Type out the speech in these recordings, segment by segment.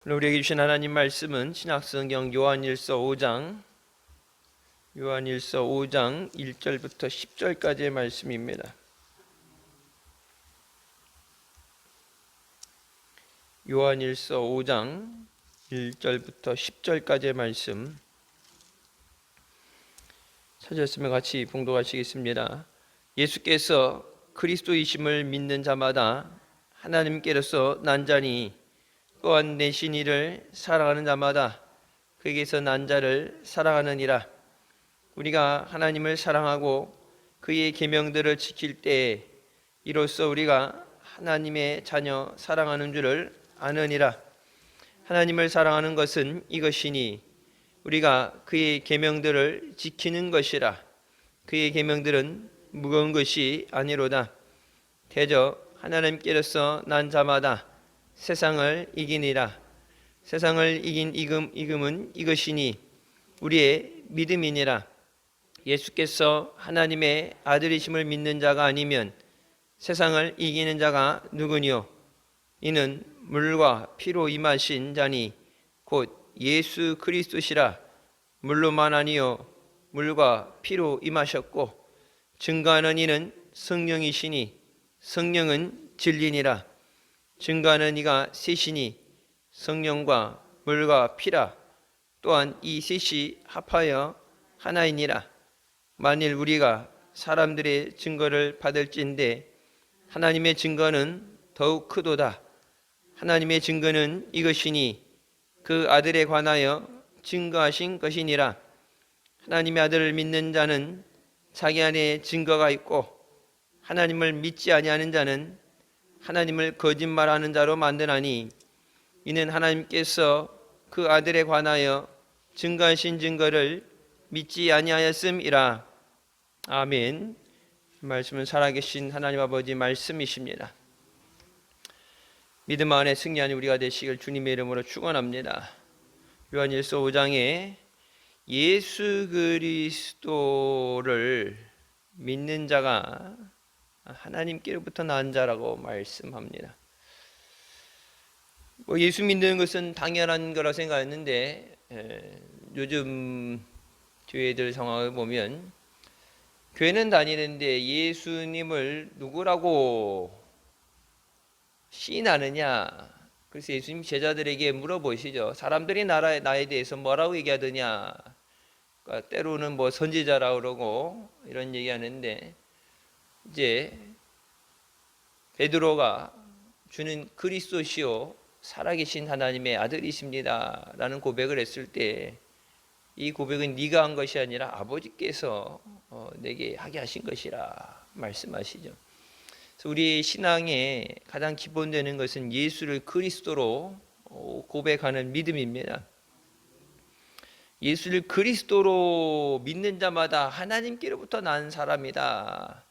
우리에게 주신 하나님 말씀은 신약성경 요한일서 5장 1절부터 10절까지의 말씀입니다. 요한일서 5장 1절부터 10절까지의 말씀 찾았으면 같이 봉독하시겠습니다. 예수께서 그리스도이심을 믿는 자마다 하나님께로서 난 자니 또한 내신 이를 사랑하는 자마다 그에게서 난 자를 사랑하느니라. 우리가 하나님을 사랑하고 그의 계명들을 지킬 때에 이로써 우리가 하나님의 자녀 사랑하는 줄을 아느니라. 하나님을 사랑하는 것은 이것이니 우리가 그의 계명들을 지키는 것이라. 그의 계명들은 무거운 것이 아니로다. 대저 하나님께로서 난 자마다 세상을 이기니라. 세상을 이긴 이금은 이것이니 우리의 믿음이니라. 예수께서 하나님의 아들이심을 믿는 자가 아니면 세상을 이기는 자가 누구니요? 이는 물과 피로 임하신 자니 곧 예수 그리스도시라. 물로만 아니요 물과 피로 임하셨고 증거하는 이는 성령이시니 성령은 진리니라. 증거하는 이가 셋이니 성령과 물과 피라. 또한 이 셋이 합하여 하나이니라. 만일 우리가 사람들의 증거를 받을진대 하나님의 증거는 더욱 크도다. 하나님의 증거는 이것이니 그 아들에 관하여 증거하신 것이니라. 하나님의 아들을 믿는 자는 자기 안에 증거가 있고 하나님을 믿지 아니하는 자는 하나님을 거짓말하는 자로 만드나니 이는 하나님께서 그 아들에 관하여 증거하신 증거를 믿지 아니하였음이라. 아멘. 말씀은 살아계신 하나님 아버지 말씀이십니다. 믿음 안에 승리하는 우리가 되시길 주님의 이름으로 축원합니다. 요한일서 5장에 예수 그리스도를 믿는 자가 하나님께로부터 난 자라고 말씀합니다. 예수 믿는 것은 당연한 거라 생각했는데 요즘 교회들 상황을 보면 교회는 다니는데 예수님을 누구라고 시인하느냐. 그래서 예수님 제자들에게 물어보시죠. 사람들이 나에 대해서 뭐라고 얘기하더냐. 그러니까 때로는 선지자라고 그러고 이런 얘기하는데 이제 베드로가 주는 그리스도시요 살아계신 하나님의 아들이십니다 라는 고백을 했을 때 이 고백은 네가 한 것이 아니라 아버지께서 내게 하게 하신 것이라 말씀하시죠. 그래서 우리 신앙의 가장 기본되는 것은 예수를 그리스도로 고백하는 믿음입니다. 예수를 그리스도로 믿는 자마다 하나님께로부터 난 사람이다.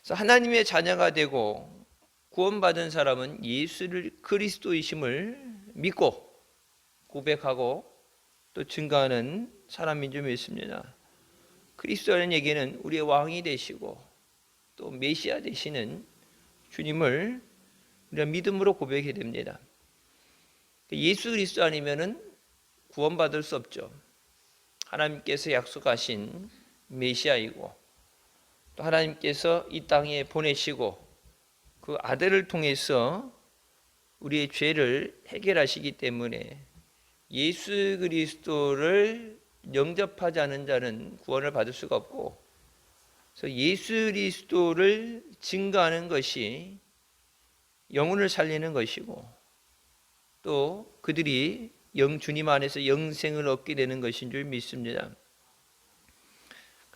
그래서 하나님의 자녀가 되고 구원받은 사람은 예수를 그리스도이심을 믿고 고백하고 또 증거하는 사람인 줄 믿습니다. 그리스도라는 얘기는 우리의 왕이 되시고 또 메시아 되시는 주님을 우리가 믿음으로 고백해야 됩니다. 예수 그리스도 아니면은 구원받을 수 없죠. 하나님께서 약속하신 메시아이고 또 하나님께서 이 땅에 보내시고 그 아들을 통해서 우리의 죄를 해결하시기 때문에 예수 그리스도를 영접하지 않은 자는 구원을 받을 수가 없고, 그래서 예수 그리스도를 증거하는 것이 영혼을 살리는 것이고 또 그들이 주님 안에서 영생을 얻게 되는 것인 줄 믿습니다.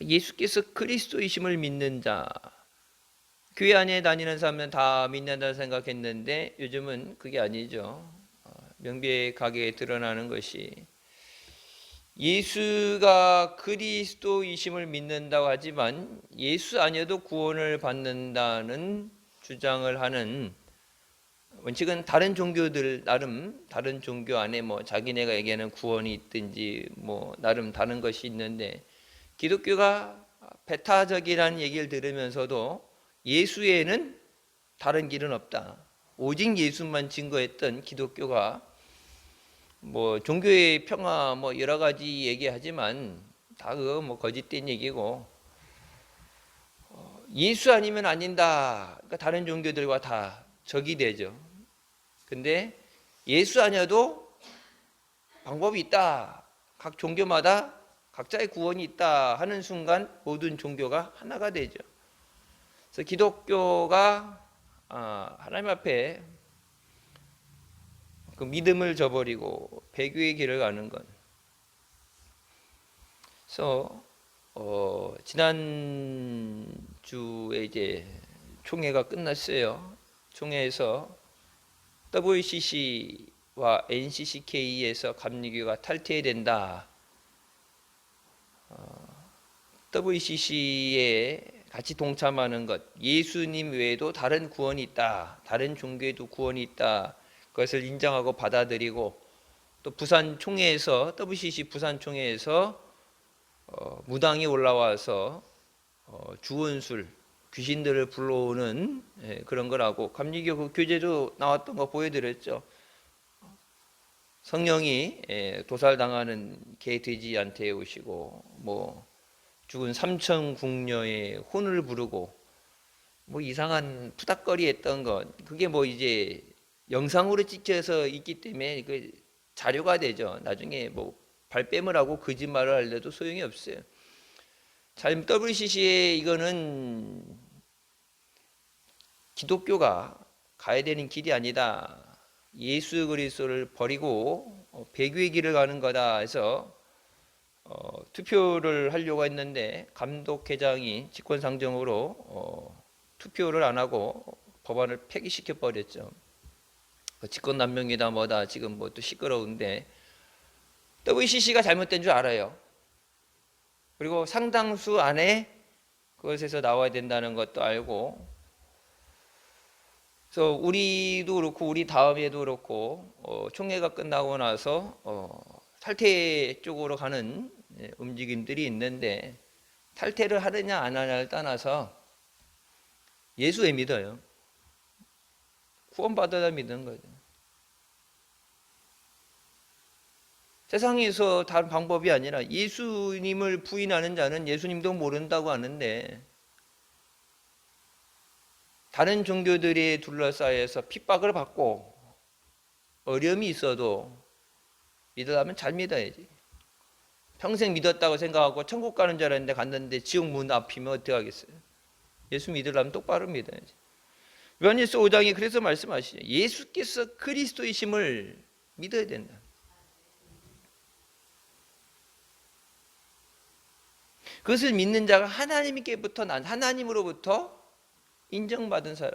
예수께서 그리스도이심을 믿는 자, 교회 안에 다니는 사람은 다 믿는다 생각했는데 요즘은 그게 아니죠. 명백하게 드러나는 것이 예수가 그리스도이심을 믿는다고 하지만 예수 아니어도 구원을 받는다는 주장을 하는 원칙은 다른 종교들 나름 다른 종교 안에 자기네가 얘기하는 구원이 있든지 나름 다른 것이 있는데 기독교가 배타적이라는 얘기를 들으면서도 예수에는 다른 길은 없다. 오직 예수만 증거했던 기독교가 뭐 종교의 평화 뭐 여러 가지 얘기하지만 다 그거 뭐 거짓된 얘기고, 예수 아니면 안 된다. 그러니까 다른 종교들과 다 적이 되죠. 근데 예수 아니어도 방법이 있다. 각 종교마다 각자의 구원이 있다 하는 순간 모든 종교가 하나가 되죠. 그래서 기독교가 하나님 앞에 그 믿음을 저버리고 배교의 길을 가는 건. 그래서 지난 주에 이제 총회가 끝났어요. 총회에서 WCC와 NCCK에서 감리교가 탈퇴된다. WCC에 같이 동참하는 것, 예수님 외에도 다른 구원이 있다. 다른 종교에도 구원이 있다. 그것을 인정하고 받아들이고, 또 부산 총회에서 WCC 부산 총회에서 무당이 올라와서 주원술 귀신들을 불러오는 그런 거라고, 감리교 그 교재도 나왔던 거 보여드렸죠. 성령이 도살당하는 개 돼지한테 오시고, 뭐 죽은 삼천궁녀의 혼을 부르고, 뭐 이상한 푸닥거리 했던 것, 그게 뭐 이제 영상으로 찍혀서 있기 때문에 그 자료가 되죠. 나중에 뭐 발뺌을 하고 거짓말을 하려도 소용이 없어요. 잘 WCC에 이거는 기독교가 가야 되는 길이 아니다. 예수 그리스도를 버리고 배교의 길을 가는 거다 해서 투표를 하려고 했는데, 감독회장이 직권상정으로 투표를 안 하고 법안을 폐기시켜 버렸죠. 직권남용이다 뭐다 지금 뭐 또 시끄러운데, WCC가 잘못된 줄 알아요. 그리고 상당수 안에 그것에서 나와야 된다는 것도 알고, 그래서 우리도 그렇고 우리 다음에도 그렇고 총회가 끝나고 나서 탈퇴 쪽으로 가는 움직임들이 있는데, 탈퇴를 하느냐 안 하냐를 떠나서 예수 왜 믿어요? 구원받아야 믿는 거죠. 세상에서 다른 방법이 아니라, 예수님을 부인하는 자는 예수님도 모른다고 하는데, 다른 종교들에 둘러싸여서 핍박을 받고 어려움이 있어도 믿으려면 잘 믿어야지. 평생 믿었다고 생각하고 천국 가는 줄 알았는데 갔는데 지옥 문 앞이면 어떻게 하겠어요? 예수 믿으려면 똑바로 믿어야지. 요한일서 5장에 그래서 말씀하시죠. 예수께서 그리스도이심을 믿어야 된다. 그것을 믿는 자가 하나님께부터 난 하나님으로부터 인정받은 사람.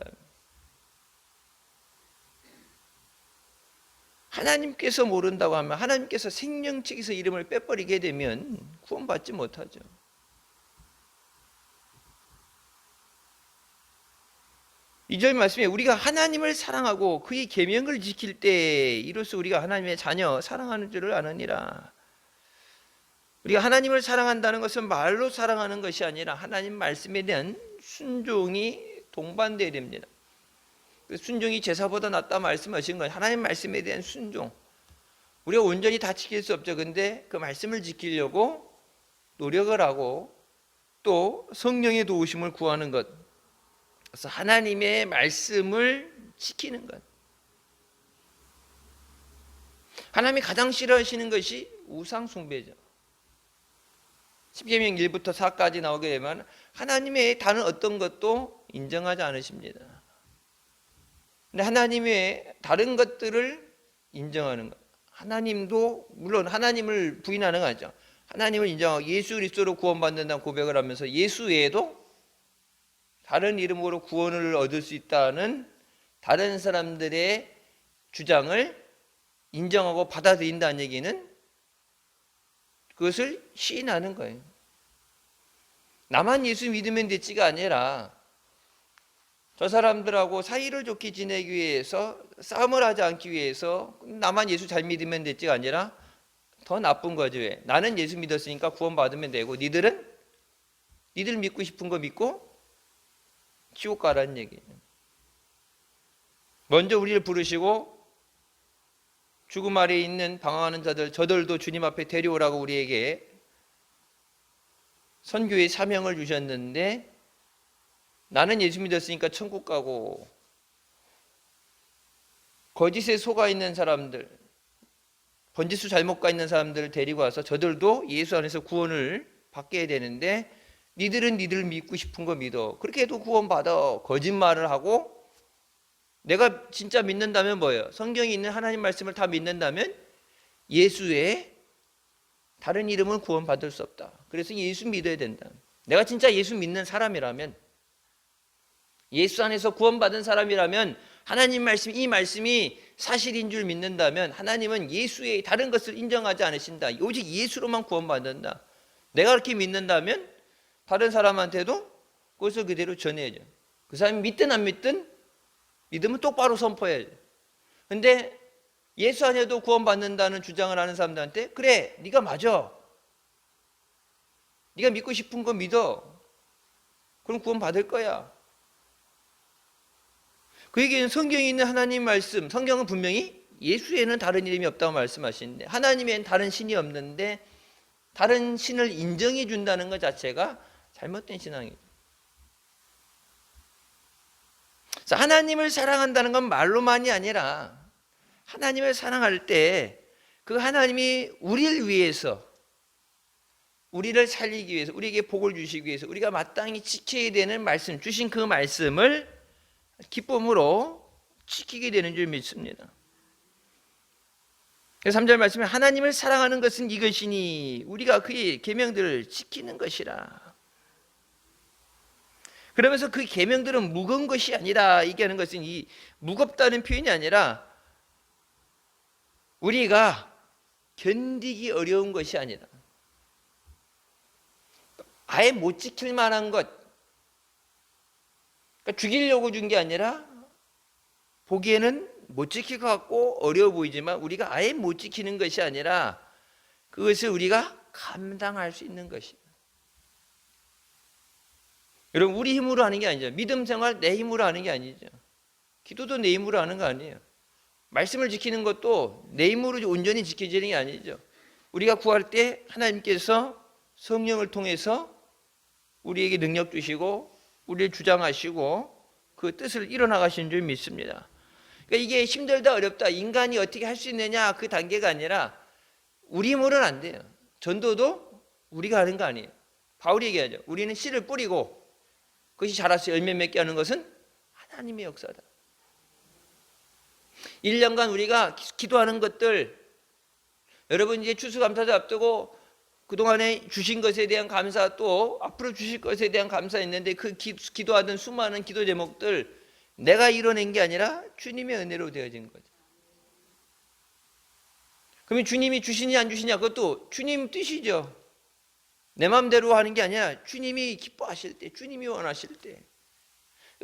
하나님께서 모른다고 하면, 하나님께서 생명책에서 이름을 빼버리게 되면 구원받지 못하죠. 이절 말씀에 우리가 하나님을 사랑하고 그의 계명을 지킬 때 이로써 우리가 하나님의 자녀 사랑하는 줄을 아느니라. 우리가 하나님을 사랑한다는 것은 말로 사랑하는 것이 아니라 하나님 말씀에 대한 순종이 동반되어야 됩니다. 순종이 제사보다 낫다 말씀하신 건 하나님 말씀에 대한 순종. 우리가 온전히 다 지킬 수 없죠. 근데 그 말씀을 지키려고 노력을 하고 또 성령의 도우심을 구하는 것. 그래서 하나님의 말씀을 지키는 것. 하나님이 가장 싫어하시는 것이 우상 숭배죠. 십계명 1부터 4까지 나오게 되면 하나님의 다른 어떤 것도 인정하지 않으십니다. 근데 하나님의 다른 것들을 인정하는 것. 하나님도 물론 하나님을 부인하는 거 아니죠. 하나님을 인정하고 예수 그리스도로 구원받는다는 고백을 하면서 예수 외에도 다른 이름으로 구원을 얻을 수 있다는 다른 사람들의 주장을 인정하고 받아들인다는 얘기는 그것을 시인하는 거예요. 나만 예수 믿으면 됐지가 아니라 저 사람들하고 사이를 좋게 지내기 위해서, 싸움을 하지 않기 위해서 나만 예수 잘 믿으면 됐지가 아니라 더 나쁜 거죠. 왜? 나는 예수 믿었으니까 구원받으면 되고 니들 믿고 싶은 거 믿고 지옥 가라는 얘기예요. 먼저 우리를 부르시고 죽음 아래에 있는 방황하는 자들, 저들도 주님 앞에 데려오라고 우리에게 선교의 사명을 주셨는데, 나는 예수 믿었으니까 천국 가고, 거짓에 속아 있는 사람들, 번지수 잘못 가 있는 사람들을 데리고 와서 저들도 예수 안에서 구원을 받게 되는데, 니들은 니들 믿고 싶은 거 믿어. 그렇게 해도 구원 받아. 거짓말을 하고, 내가 진짜 믿는다면 뭐예요? 성경에 있는 하나님 말씀을 다 믿는다면 예수 외에 다른 이름은 구원 받을 수 없다. 그래서 예수 믿어야 된다. 내가 진짜 예수 믿는 사람이라면, 예수 안에서 구원받은 사람이라면, 하나님 말씀, 이 말씀이 사실인 줄 믿는다면 하나님은 예수 외에 다른 것을 인정하지 않으신다. 오직 예수로만 구원받는다. 내가 그렇게 믿는다면 다른 사람한테도 그것을 그대로 전해야죠. 그 사람이 믿든 안 믿든 믿으면 똑바로 선포해야죠. 근데 예수 안에도 구원받는다는 주장을 하는 사람들한테, 그래, 네가 맞아, 네가 믿고 싶은 거 믿어, 그럼 구원 받을 거야. 그 얘기는 성경에 있는 하나님 말씀, 성경은 분명히 예수에는 다른 이름이 없다고 말씀하시는데, 하나님에는 다른 신이 없는데 다른 신을 인정해 준다는 것 자체가 잘못된 신앙이죠. 그래서 하나님을 사랑한다는 건 말로만이 아니라, 하나님을 사랑할 때 그 하나님이 우리를 위해서, 우리를 살리기 위해서, 우리에게 복을 주시기 위해서 우리가 마땅히 지켜야 되는 말씀, 주신 그 말씀을 기쁨으로 지키게 되는 줄 믿습니다. 3절 말씀에 하나님을 사랑하는 것은 이것이니 우리가 그의 계명들을 지키는 것이라. 그러면서 그 계명들은 무거운 것이 아니라, 얘기하는 것은 이 무겁다는 표현이 아니라 우리가 견디기 어려운 것이 아니라, 아예 못 지킬 만한 것, 그러니까 죽이려고 준 게 아니라 보기에는 못 지킬 것 같고 어려워 보이지만 우리가 아예 못 지키는 것이 아니라 그것을 우리가 감당할 수 있는 것이다. 여러분, 우리 힘으로 하는 게 아니죠. 믿음 생활 내 힘으로 하는 게 아니죠. 기도도 내 힘으로 하는 거 아니에요. 말씀을 지키는 것도 내 힘으로 온전히 지켜지는 게 아니죠. 우리가 구할 때 하나님께서 성령을 통해서 우리에게 능력 주시고 우리를 주장하시고 그 뜻을 이뤄나가시는 줄 믿습니다. 그러니까 이게 힘들다 어렵다, 인간이 어떻게 할 수 있느냐, 그 단계가 아니라 우리 힘으로는 안 돼요. 전도도 우리가 하는 거 아니에요. 바울이 얘기하죠. 우리는 씨를 뿌리고 그것이 자라서 열매 맺게 하는 것은 하나님의 역사다. 1년간 우리가 기도하는 것들, 여러분 이제 추수감사절 앞두고 그동안에 주신 것에 대한 감사, 또 앞으로 주실 것에 대한 감사 있는데, 그 기도하던 수많은 기도 제목들 내가 이뤄낸 게 아니라 주님의 은혜로 되어진 거죠. 그러면 주님이 주시냐 안 주시냐, 그것도 주님 뜻이죠. 내 마음대로 하는 게 아니라 주님이 기뻐하실 때, 주님이 원하실 때,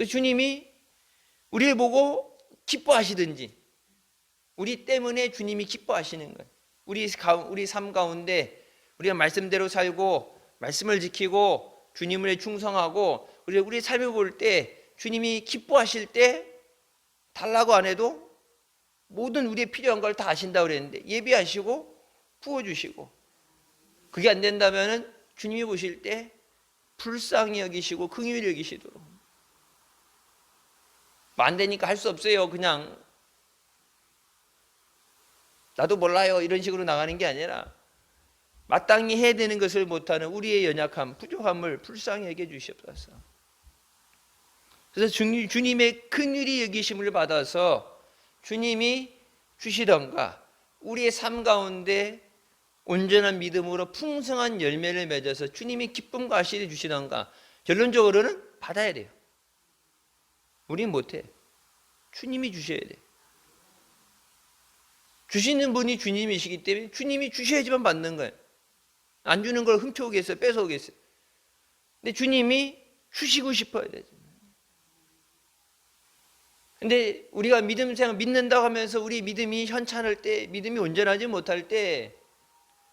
주님이 우리를 보고 기뻐하시든지, 우리 때문에 주님이 기뻐하시는 거예요. 우리 삶 가운데 우리가 말씀대로 살고 말씀을 지키고 주님을 충성하고 우리 삶을 볼 때 주님이 기뻐하실 때 달라고 안 해도 모든 우리의 필요한 걸 다 아신다고 그랬는데 예비하시고 부어주시고, 그게 안 된다면 주님이 보실 때 불쌍히 여기시고 긍휼히 여기시도록, 안 되니까 할 수 없어요, 그냥 나도 몰라요, 이런 식으로 나가는 게 아니라 마땅히 해야 되는 것을 못하는 우리의 연약함, 부족함을 불쌍히 여겨 주시옵소서. 그래서 주님의 긍휼히 여기심을 받아서 주님이 주시던가 우리의 삶 가운데 온전한 믿음으로 풍성한 열매를 맺어서 주님이 기쁨과 아시리 주시던가, 결론적으로는 받아야 돼요. 우리는 못해. 주님이 주셔야 돼. 주시는 분이 주님이시기 때문에 주님이 주셔야지만 받는 거예요. 안 주는 걸 훔쳐오겠어요? 뺏어오겠어요? 근데 주님이 주시고 싶어야 되죠. 근데 우리가 믿음 생활 믿는다고 하면서 우리 믿음이 현찮을 때, 믿음이 온전하지 못할 때,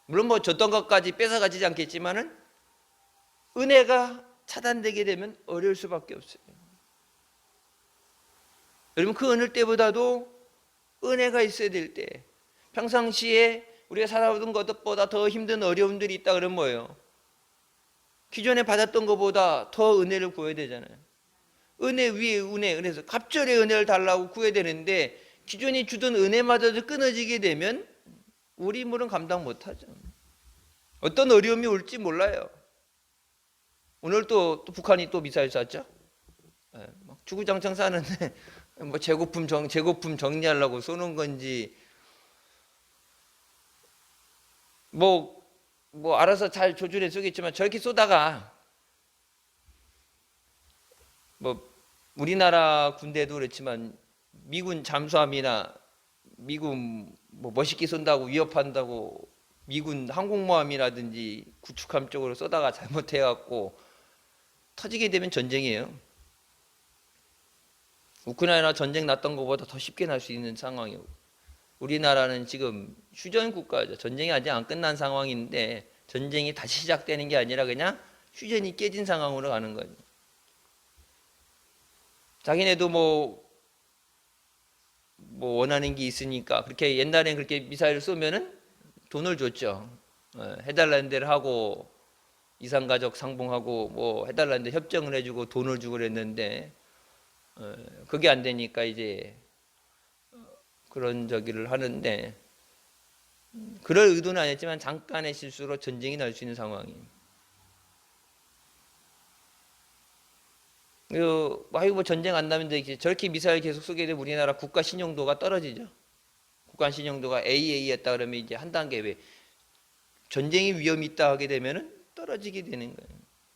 물론 뭐 줬던 것까지 뺏어가지 않겠지만은 은혜가 차단되게 되면 어려울 수밖에 없어요. 여러분, 그 어느 때보다도 은혜가 있어야 될 때, 평상시에 우리가 살아오던 것보다 더 힘든 어려움들이 있다 그러면 뭐예요? 기존에 받았던 것보다 더 은혜를 구해야 되잖아요. 은혜 위에 은혜, 그래서 갑절의 은혜를 달라고 구해야 되는데 기존에 주던 은혜마저도 끊어지게 되면 우리 힘으로는 감당 못하죠. 어떤 어려움이 올지 몰라요. 오늘 또 북한이 또 미사일 쐈죠. 막 주구장창 쐈는데 뭐 재고품 정리하려고 쏘는 건지 뭐 알아서 잘 조준해 쏘겠지만 저렇게 쏘다가 뭐 우리나라 군대도 그렇지만 미군 잠수함이나 미군 뭐 멋있게 쏜다고 위협한다고 미군 항공모함이라든지 구축함 쪽으로 쏘다가 잘못해갖고 터지게 되면 전쟁이에요. 우크라이나 전쟁 났던 것보다 더 쉽게 날 수 있는 상황이고, 우리나라는 지금 휴전 국가죠. 전쟁이 아직 안 끝난 상황인데 전쟁이 다시 시작되는 게 아니라 그냥 휴전이 깨진 상황으로 가는 거죠. 자기네도 뭐 원하는 게 있으니까 그렇게 옛날엔 그렇게 미사일을 쏘면은 돈을 줬죠. 해달라는 데를 하고 이산가족 상봉하고 뭐 해달라는 데 협정을 해주고 돈을 주고 그랬는데 그게 안 되니까 이제 그런 저기를 하는데, 그럴 의도는 아니었지만 잠깐의 실수로 전쟁이 날 수 있는 상황이에요. 뭐 전쟁 안 나면 저렇게 미사일 계속 쏘게 되면 우리나라 국가 신용도가 떨어지죠. 국가 신용도가 AA였다 그러면 이제 한 단계 왜 전쟁이 위험이 있다 하게 되면은 떨어지게 되는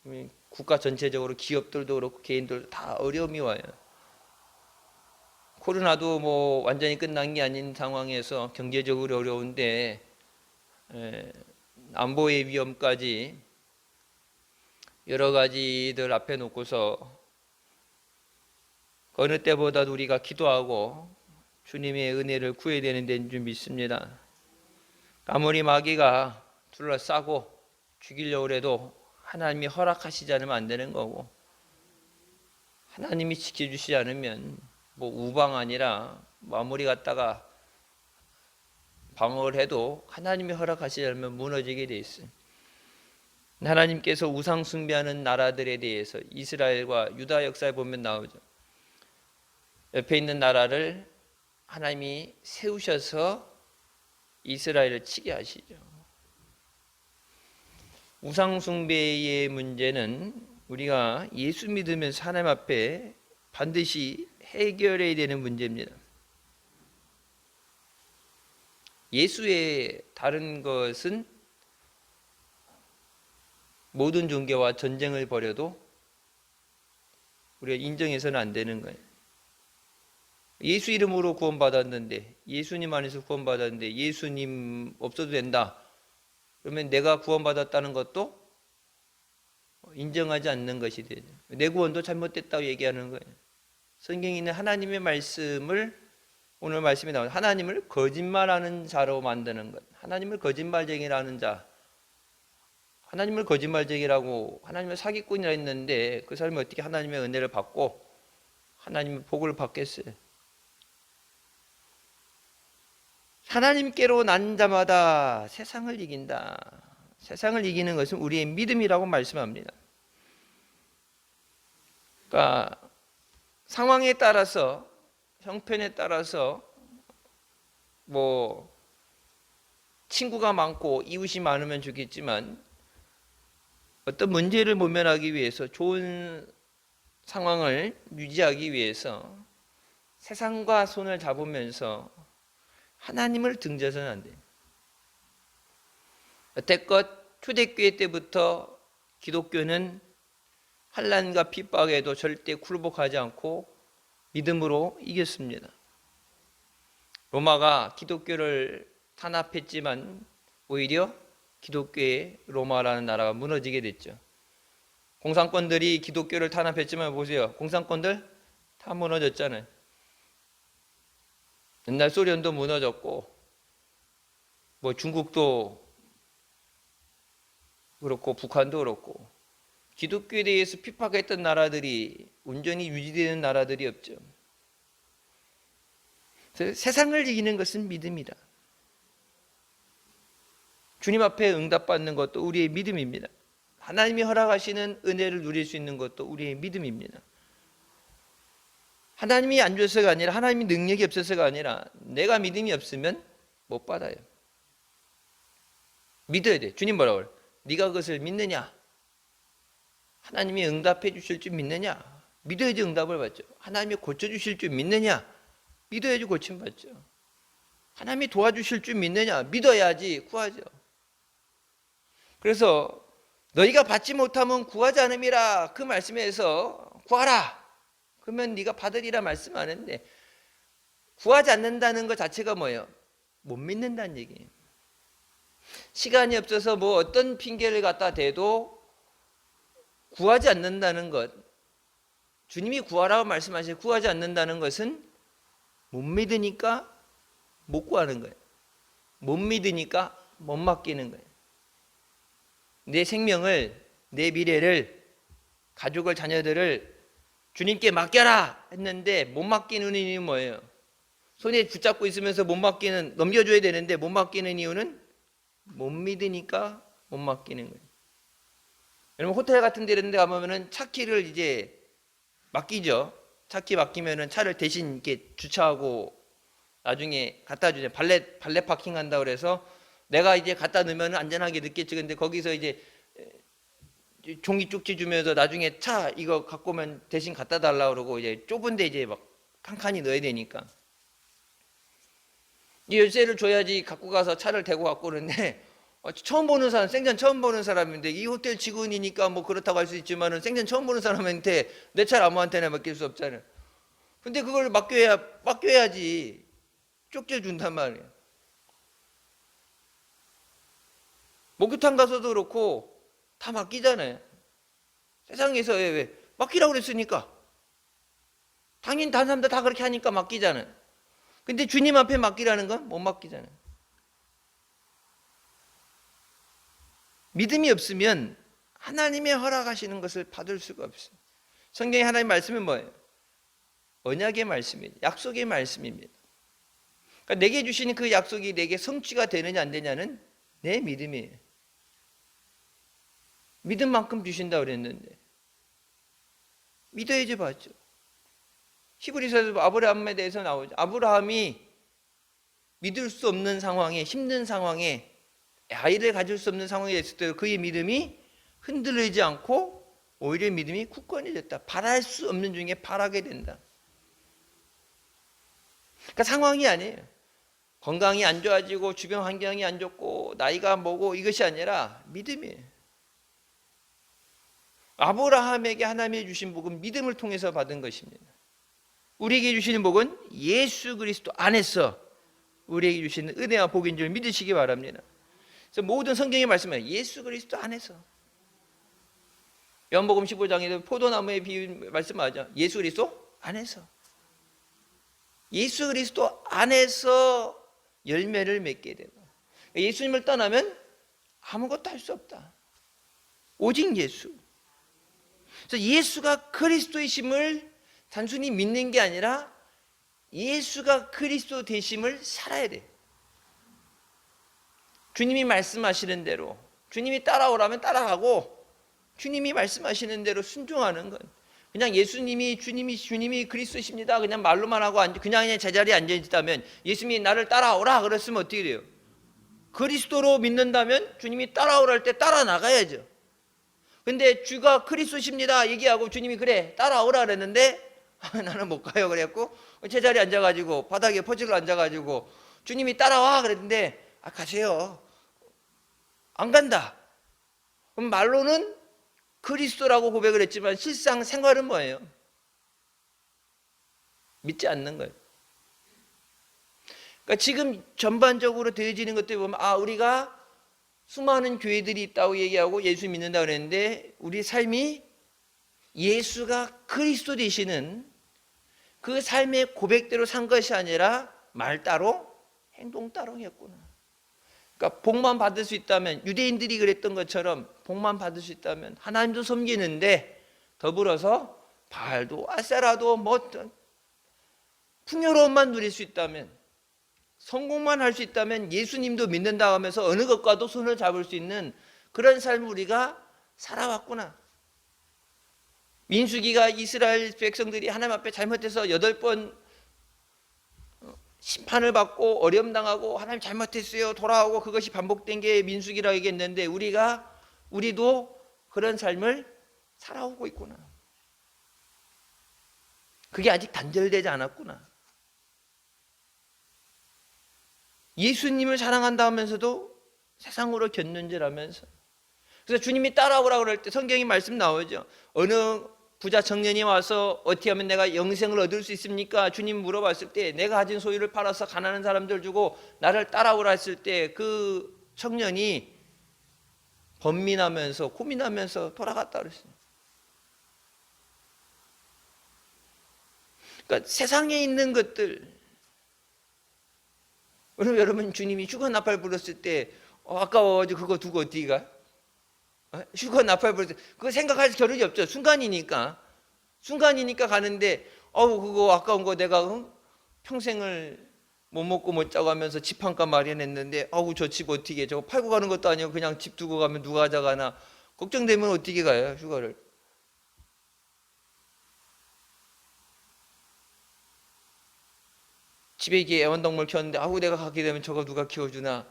거예요. 국가 전체적으로 기업들도 그렇고 개인들도 다 어려움이 와요. 코로나도 뭐 완전히 끝난 게 아닌 상황에서 경제적으로 어려운데 안보의 위험까지 여러 가지들 앞에 놓고서 어느 때보다도 우리가 기도하고 주님의 은혜를 구해야 되는 데인 줄 믿습니다. 아무리 마귀가 둘러싸고 죽이려고 해도 하나님이 허락하시지 않으면 안 되는 거고, 하나님이 지켜주시지 않으면 뭐 우방 아니라 아무리 갖다가 방어를 해도 하나님이 허락하시지 않으면 무너지게 돼 있어요. 하나님께서 우상 숭배하는 나라들에 대해서 이스라엘과 유다 역사에 보면 나오죠. 옆에 있는 나라를 하나님이 세우셔서 이스라엘을 치게 하시죠. 우상 숭배의 문제는 우리가 예수 믿으면서 하나님 앞에 반드시 해결해야 되는 문제입니다. 예수의 다른 것은 모든 종교와 전쟁을 벌여도 우리가 인정해서는 안 되는 거예요. 예수 이름으로 구원받았는데, 예수님 안에서 구원받았는데 예수님 없어도 된다 그러면 내가 구원받았다는 것도 인정하지 않는 것이 되죠. 내 구원도 잘못됐다고 얘기하는 거예요. 성경에 있는 하나님의 말씀을, 오늘 말씀에 나오는 하나님을 거짓말하는 자로 만드는 것, 하나님을 거짓말쟁이라는 자, 하나님을 거짓말쟁이라고 하나님을 사기꾼이라 했는데 그 사람이 어떻게 하나님의 은혜를 받고 하나님의 복을 받겠어요? 하나님께로 난 자마다 세상을 이긴다. 세상을 이기는 것은 우리의 믿음이라고 말씀합니다. 그러니까 상황에 따라서, 형편에 따라서 뭐 친구가 많고 이웃이 많으면 좋겠지만 어떤 문제를 모면하기 위해서, 좋은 상황을 유지하기 위해서 세상과 손을 잡으면서 하나님을 등져서는 안 돼요. 여태껏 초대교회 때부터 기독교는 환난과 핍박에도 절대 굴복하지 않고 믿음으로 이겼습니다. 로마가 기독교를 탄압했지만 오히려 기독교의 로마라는 나라가 무너지게 됐죠. 공산권들이 기독교를 탄압했지만 보세요. 공산권들 다 무너졌잖아요. 옛날 소련도 무너졌고 뭐 중국도 그렇고 북한도 그렇고 기독교에 대해서 핍박했던 나라들이 온전히 유지되는 나라들이 없죠. 세상을 이기는 것은 믿음이다. 주님 앞에 응답받는 것도 우리의 믿음입니다. 하나님이 허락하시는 은혜를 누릴 수 있는 것도 우리의 믿음입니다. 하나님이 안 줘서가 아니라, 하나님이 능력이 없어서가 아니라 내가 믿음이 없으면 못 받아요. 믿어야 돼. 주님 뭐라고 그래? 네가 그것을 믿느냐? 하나님이 응답해 주실 줄 믿느냐? 믿어야지 응답을 받죠. 하나님이 고쳐주실 줄 믿느냐? 믿어야지 고침받죠. 하나님이 도와주실 줄 믿느냐? 믿어야지 구하죠. 그래서 너희가 받지 못하면 구하지 않음이라, 그 말씀에서 구하라 그러면 네가 받으리라 말씀하는데, 구하지 않는다는 것 자체가 뭐예요? 못 믿는다는 얘기예요. 시간이 없어서 뭐 어떤 핑계를 갖다 대도 구하지 않는다는 것, 주님이 구하라고 말씀하시고 구하지 않는다는 것은 못 믿으니까 못 구하는 거예요. 못 믿으니까 못 맡기는 거예요. 내 생명을, 내 미래를, 가족을, 자녀들을 주님께 맡겨라 했는데 못 맡기는 이유는 뭐예요? 손에 붙잡고 있으면서 못 맡기는, 넘겨줘야 되는데 못 맡기는 이유는 못 믿으니까 못 맡기는 거예요. 여러분, 호텔 같은 데 이런 데 가면은 차 키를 이제 맡기죠. 차 키 맡기면은 차를 대신 이렇게 주차하고 나중에 갖다 주죠. 발레 파킹 한다고 그래서 내가 이제 갖다 넣으면 안전하게 넣겠지. 근데 거기서 이제 종이 쪽지 주면서 나중에 차 이거 갖고 오면 대신 갖다 달라고 그러고, 이제 좁은데 이제 막 칸칸이 넣어야 되니까 이 열쇠를 줘야지 갖고 가서 차를 대고 갖고 오는데, 처음 보는 사람, 생전 처음 보는 사람인데, 이 호텔 직원이니까 뭐 그렇다고 할 수 있지만은 생전 처음 보는 사람한테 내 차를 아무한테나 맡길 수 없잖아요. 근데 그걸 맡겨야지 쪽지 준단 말이에요. 목욕탕 가서도 그렇고 다 맡기잖아요. 세상에서 왜 맡기라고 그랬으니까, 당연히 다른 사람들 다 그렇게 하니까 맡기잖아요. 근데 주님 앞에 맡기라는 건 못 맡기잖아요. 믿음이 없으면 하나님의 허락하시는 것을 받을 수가 없어요. 성경에 하나님 말씀은 뭐예요? 언약의 말씀이에요. 약속의 말씀입니다. 그러니까 내게 주시는 그 약속이 내게 성취가 되느냐 안 되냐는 내 믿음이에요. 믿음만큼 주신다고 그랬는데 믿어야지 받죠. 히브리서에서 아브라함에 대해서 나오죠. 아브라함이 믿을 수 없는 상황에, 힘든 상황에, 아이를 가질 수 없는 상황에 있을 때 그의 믿음이 흔들리지 않고 오히려 믿음이 굳건해졌다. 바랄 수 없는 중에 바라게 된다. 그러니까 상황이 아니에요. 건강이 안 좋아지고 주변 환경이 안 좋고 나이가 뭐고 이것이 아니라 믿음이에요. 아브라함에게 하나님이 주신 복은 믿음을 통해서 받은 것입니다. 우리에게 주시는 복은 예수 그리스도 안에서 우리에게 주시는 은혜와 복인 줄 믿으시기 바랍니다. 그래서 모든 성경의 말씀은 예수 그리스도 안에서. 요한복음 15장에도 포도나무의 비유 말씀하죠. 예수 그리스도 안에서. 예수 그리스도 안에서 열매를 맺게 되고, 예수님을 떠나면 아무것도 할 수 없다. 오직 예수. 그래서 예수가 그리스도이심을 단순히 믿는 게 아니라 예수가 그리스도 되심을 살아야 돼. 주님이 말씀하시는 대로, 주님이 따라오라면 따라가고 주님이 말씀하시는 대로 순종하는 건, 그냥 주님이 그리스도십니다 그냥 말로만 하고 그냥 제자리에 앉아있다면, 예수님이 나를 따라오라 그랬으면 어떻게 돼요? 그리스도로 믿는다면 주님이 따라오라 할 때 따라 나가야죠. 근데 주가 그리스도십니다 얘기하고 주님이 그래 따라오라 그랬는데 나는 못 가요 그랬고, 제자리에 앉아가지고 바닥에 퍼즐로 앉아가지고 주님이 따라와 그랬는데 가세요. 안 간다. 그럼 말로는 그리스도라고 고백을 했지만 실상 생활은 뭐예요? 믿지 않는 거예요. 그러니까 지금 전반적으로 되어지는 것들 보면 우리가 수많은 교회들이 있다고 얘기하고 예수 믿는다고 그랬는데 우리 삶이 예수가 그리스도 되시는 그 삶의 고백대로 산 것이 아니라 말 따로 행동 따로 했구나. 그러니까 복만 받을 수 있다면, 유대인들이 그랬던 것처럼 복만 받을 수 있다면 하나님도 섬기는데 더불어서 바알도 아세라도 뭐 풍요로움만 누릴 수 있다면 성공만 할 수 있다면 예수님도 믿는다 하면서 어느 것과도 손을 잡을 수 있는 그런 삶을 우리가 살아왔구나. 민수기가 이스라엘 백성들이 하나님 앞에 잘못해서 8번 심판을 받고 어려움 당하고 하나님 잘못했어요 돌아오고 그것이 반복된 게 민수기라고 얘기했는데 우리도 그런 삶을 살아오고 있구나. 그게 아직 단절되지 않았구나. 예수님을 사랑한다 하면서도 세상으로 견눈질하면서, 그래서 주님이 따라오라고 그럴 때 성경이 말씀 나오죠. 어느 부자 청년이 와서 어떻게 하면 내가 영생을 얻을 수 있습니까? 주님 물어봤을 때 내가 가진 소유를 팔아서 가난한 사람들 주고 나를 따라오라 했을 때 그 청년이 번민하면서 고민하면서 돌아갔다 그랬어요. 그러니까 세상에 있는 것들, 그럼 여러분 주님이 휴가 나팔 불었을 때 아까워가지고 그거 두고 어디 가? 휴가 나팔 불었을 때 그거 생각할 겨를이 없죠. 순간이니까 가는데 그거 아까운 거 내가 평생을 못 먹고 못 자고 하면서 집 한 칸 마련했는데 저 집 어떻게 저거 팔고 가는 것도 아니고 그냥 집 두고 가면 누가 가져가나 걱정되면 어떻게 가요 휴가를. 집에 이게 애완동물 키웠는데 내가 가게 되면 저거 누가 키워주나.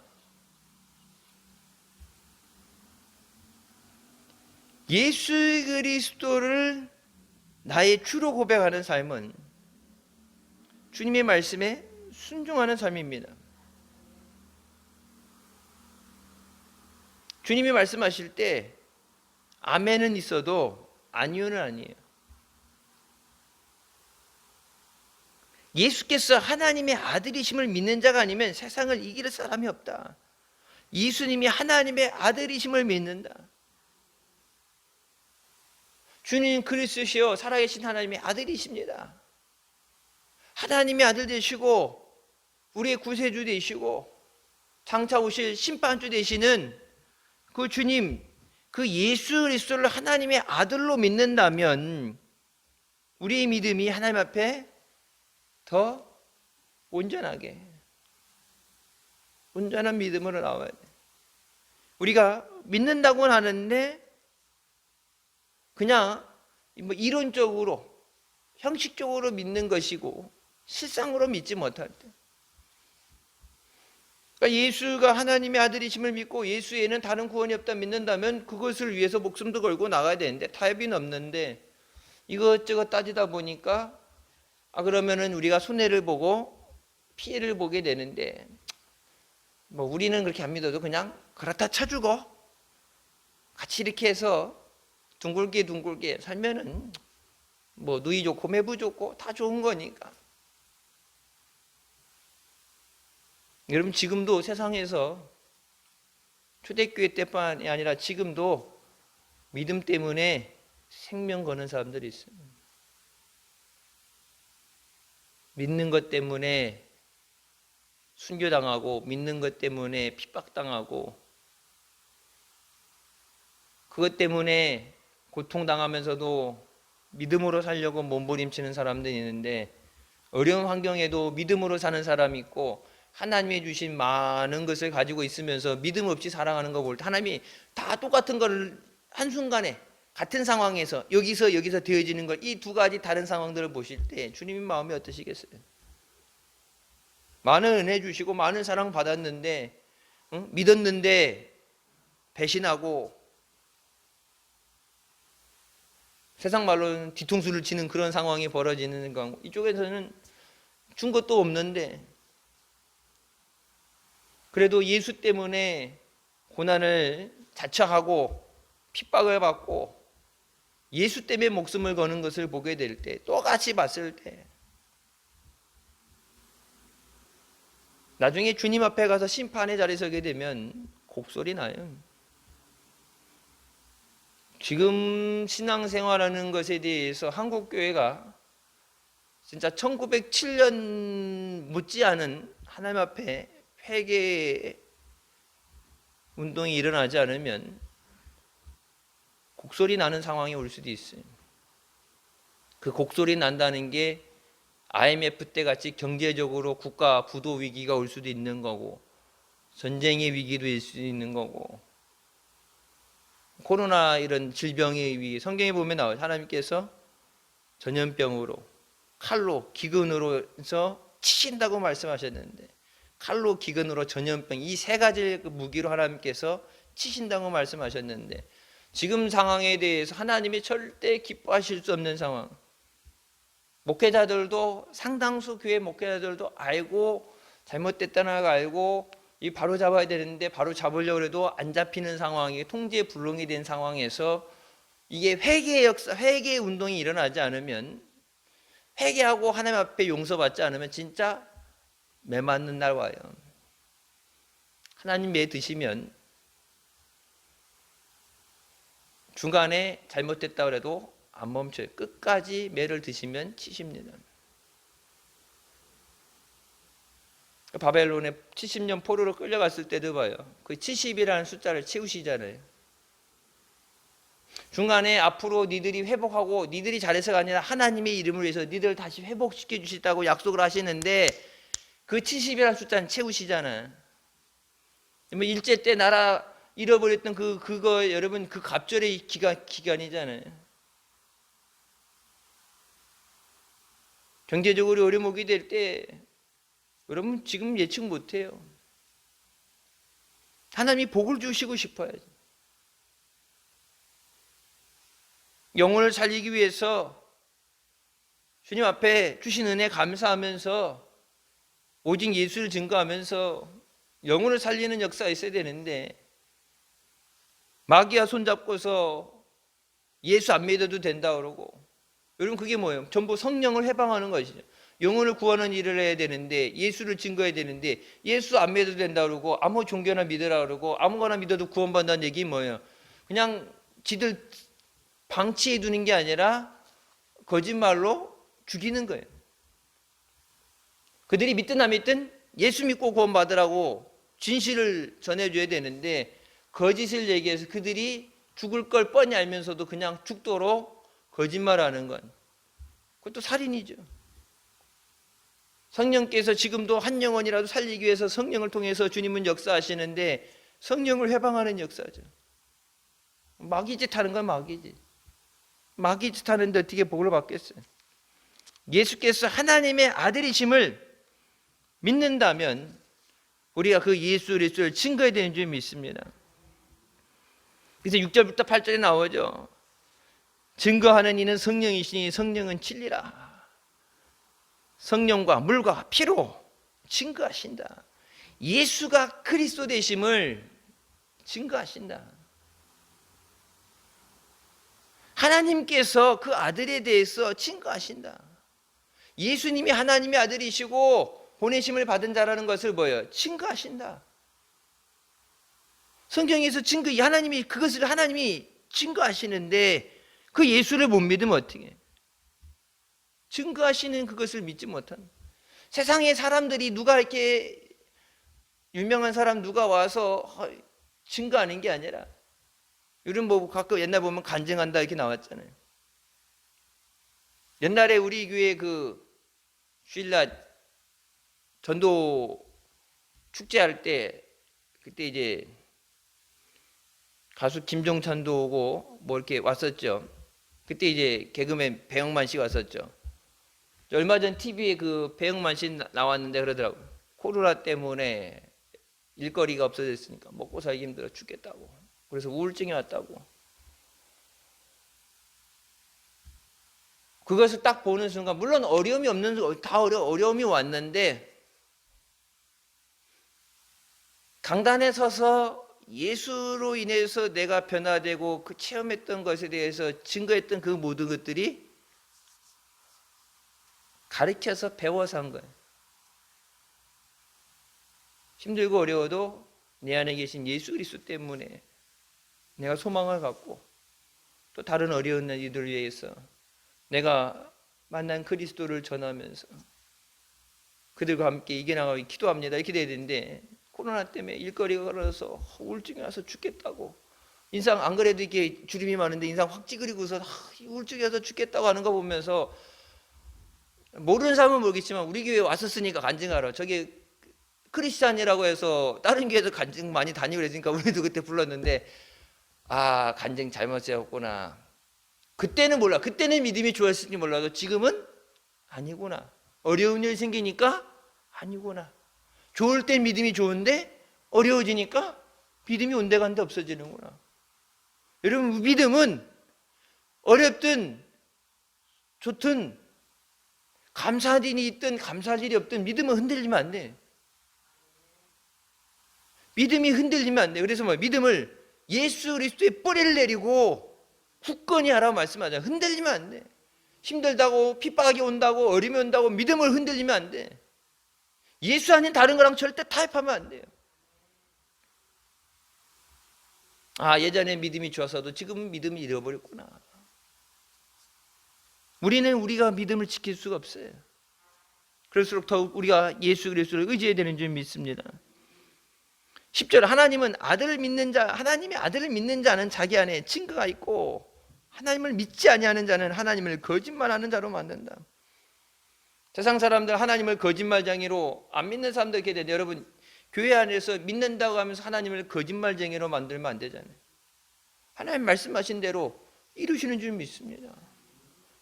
예수 그리스도를 나의 주로 고백하는 삶은 주님의 말씀에 순종하는 삶입니다. 주님이 말씀하실 때 아멘은 있어도 아니요는 아니에요. 예수께서 하나님의 아들이심을 믿는 자가 아니면 세상을 이길 사람이 없다. 예수님이 하나님의 아들이심을 믿는다. 주님 그리스도시요 살아계신 하나님의 아들이십니다. 하나님의 아들 되시고 우리의 구세주 되시고 장차 오실 심판주 되시는 그 주님, 그 예수 그리스도를 하나님의 아들로 믿는다면 우리의 믿음이 하나님 앞에 더 온전한 믿음으로 나와야 돼. 우리가 믿는다고는 하는데 그냥 이론적으로 형식적으로 믿는 것이고 실상으로 믿지 못할 때, 그러니까 예수가 하나님의 아들이심을 믿고 예수 외에는 다른 구원이 없다 믿는다면 그것을 위해서 목숨도 걸고 나가야 되는데 타협이 없는데 이것저것 따지다 보니까 그러면은 우리가 손해를 보고 피해를 보게 되는데 우리는 그렇게 안 믿어도 그냥 그렇다 쳐주고 같이 이렇게 해서 둥글게 살면은 누이 좋고 매부 좋고 다 좋은 거니까. 여러분 지금도 세상에서 초대교회 때뿐이 아니라 지금도 믿음 때문에 생명 거는 사람들이 있어요. 믿는 것 때문에 순교당하고 믿는 것 때문에 핍박당하고 그것 때문에 고통당하면서도 믿음으로 살려고 몸부림치는 사람들이 있는데, 어려운 환경에도 믿음으로 사는 사람이 있고 하나님이 주신 많은 것을 가지고 있으면서 믿음 없이 살아가는 거 볼 때 하나님이 다 똑같은 걸 한순간에 같은 상황에서 여기서 되어지는 걸, 이 두 가지 다른 상황들을 보실 때 주님의 마음이 어떠시겠어요? 많은 은혜 주시고 많은 사랑 받았는데 믿었는데 배신하고 세상 말로는 뒤통수를 치는 그런 상황이 벌어지는 거, 이쪽에서는 준 것도 없는데 그래도 예수 때문에 고난을 자처하고 핍박을 받고 예수 때문에 목숨을 거는 것을 보게 될 때, 똑같이 봤을 때 나중에 주님 앞에 가서 심판의 자리에 서게 되면 곡소리 나요. 지금 신앙생활하는 것에 대해서 한국교회가 진짜 1907년 못지않은 하나님 앞에 회개 운동이 일어나지 않으면 곡소리 나는 상황이 올 수도 있어요. 그 곡소리 난다는 게 IMF 때 같이 경제적으로 국가 부도 위기가 올 수도 있는 거고, 전쟁의 위기도 있을 수 있는 거고, 코로나 이런 질병의 위기, 성경에 보면 나와요. 하나님께서 전염병으로, 칼로, 기근으로 해서 치신다고 말씀하셨는데, 칼로, 기근으로, 전염병, 이 세 가지 무기로 하나님께서 치신다고 말씀하셨는데, 지금 상황에 대해서 하나님이 절대 기뻐하실 수 없는 상황, 목회자들도, 상당수 교회 목회자들도 알고 잘못됐다는 걸 알고 이 바로 잡아야 되는데 바로 잡으려고 해도 안 잡히는 상황이, 통제 불능이 된 상황에서 이게 회개의 역사, 회개의 운동이 일어나지 않으면, 회개하고 하나님 앞에 용서받지 않으면 진짜 매 맞는 날 와요. 하나님 매 드시면 중간에 잘못됐다 그래도 안 멈춰요. 끝까지 매를 드시면 치십니다. 바벨론에 70년 포로로 끌려갔을 때도 봐요. 그 70이라는 숫자를 채우시잖아요. 중간에 앞으로 니들이 회복하고, 니들이 잘해서가 아니라 하나님의 이름을 위해서 니들을 다시 회복시켜 주시다고 약속을 하시는데, 그 70이라는 숫자는 채우시잖아요. 뭐 일제 때 나라 잃어버렸던 그거 여러분, 그 갑절의 기간이잖아요. 경제적으로 어려움이 될 때 여러분 지금 예측 못해요. 하나님이 복을 주시고 싶어요. 영혼을 살리기 위해서 주님 앞에 주신 은혜 감사하면서 오직 예수를 증거하면서 영혼을 살리는 역사가 있어야 되는데, 마귀와 손잡고서 예수 안 믿어도 된다 그러고, 여러분 그게 뭐예요? 전부 성령을 해방하는 것이죠. 영혼을 구하는 일을 해야 되는데, 예수를 증거해야 되는데, 예수 안 믿어도 된다 그러고, 아무 종교나 믿으라 그러고, 아무거나 믿어도 구원받는다는 얘기 뭐예요? 그냥 지들 방치해 두는 게 아니라 거짓말로 죽이는 거예요. 그들이 믿든 안 믿든 예수 믿고 구원받으라고 진실을 전해줘야 되는데, 거짓을 얘기해서 그들이 죽을 걸 뻔히 알면서도 그냥 죽도록 거짓말하는 건, 그것도 살인이죠. 성령께서 지금도 한 영혼이라도 살리기 위해서 성령을 통해서 주님은 역사하시는데, 성령을 해방하는 역사죠. 마귀짓 하는 건 마귀짓. 마귀짓 하는데 어떻게 복을 받겠어요? 예수께서 하나님의 아들이심을 믿는다면 우리가 그 예수 그리스도를 증거해야 되는 줄 믿습니다. 그래서 6절부터 8절에 나오죠. 증거하는 이는 성령이시니 성령은 진리라. 성령과 물과 피로 증거하신다. 예수가 그리스도 되심을 증거하신다. 하나님께서 그 아들에 대해서 증거하신다. 예수님이 하나님의 아들이시고 보내심을 받은 자라는 것을 뭐예요? 증거하신다. 성경에서 하나님이 그것을 하나님이 증거하시는데, 그 예수를 못 믿으면 어떻게 해요? 증거하시는 그것을 믿지 못한, 세상의 사람들이 누가 이렇게 유명한 사람 누가 와서 증거하는 게 아니라, 요즘 뭐 가끔 옛날 보면 간증한다 이렇게 나왔잖아요. 옛날에 우리 교회 그 쉴라 전도 축제할 때, 그때 이제 가수 김종찬도 오고 뭐 이렇게 왔었죠. 그때 이제 개그맨 배영만 씨 왔었죠. 얼마 전 TV에 그 배영만 씨 나왔는데 그러더라고요. 코로나 때문에 일거리가 없어졌으니까 먹고 살기 힘들어 죽겠다고. 그래서 우울증이 왔다고. 그것을 딱 보는 순간, 물론 어려움이 없는, 다 어려움이 왔는데, 강단에 서서 예수로 인해서 내가 변화되고 그 체험했던 것에 대해서 증거했던 그 모든 것들이 가르쳐서 배워서 한 거예요. 힘들고 어려워도 내 안에 계신 예수 그리스도 때문에 내가 소망을 갖고, 또 다른 어려운 이들을 위해서 내가 만난 그리스도를 전하면서 그들과 함께 이겨나가기 기도합니다. 이렇게 돼야 되는데, 코로나 때문에 일거리가 걸어서 우울증이 와서 죽겠다고, 인상 안 그래도 이렇게 주름이 많은데 인상 확 찌그리고서 우울증이 와서 죽겠다고 하는 거 보면서 모르는 사람은 모르겠지만 우리 교회에 왔었으니까 간증하러. 저게 크리스찬이라고 해서 다른 교회도 간증 많이 다니고 그랬으니까 우리도 그때 불렀는데, 아, 간증 잘못되었구나. 그때는 몰라. 그때는 믿음이 좋았을지 몰라도 지금은 아니구나. 어려운 일 생기니까 아니구나. 좋을 땐 믿음이 좋은데 어려워지니까 믿음이 온데간데 없어지는구나. 여러분, 믿음은 어렵든 좋든 감사할 일이 있든 감사할 일이 없든 믿음은 흔들리면 안 돼. 믿음이 흔들리면 안 돼. 그래서 믿음을 예수 그리스도의 뿌리를 내리고 굳건히 하라고 말씀하잖아요. 흔들리면 안 돼. 힘들다고 핍박이 온다고 어려움이 온다고 믿음을 흔들리면 안 돼. 예수 아닌 다른 거랑 절대 타협하면 안 돼요. 아, 예전에 믿음이 좋았어도 지금은 믿음이 잃어버렸구나. 우리는 우리가 믿음을 지킬 수가 없어요. 그럴수록 더욱 우리가 예수 그리스도를 의지해야 되는 줄 믿습니다. 10절, 하나님은 아들을 믿는 자, 하나님의 아들을 믿는 자는 자기 안에 증거가 있고 하나님을 믿지 아니하는 자는 하나님을 거짓말하는 자로 만든다. 세상 사람들 하나님을 거짓말쟁이로, 안 믿는 사람들 이렇게 되는데, 여러분 교회 안에서 믿는다고 하면서 하나님을 거짓말쟁이로 만들면 안 되잖아요. 하나님 말씀하신 대로 이루시는 줄 믿습니다.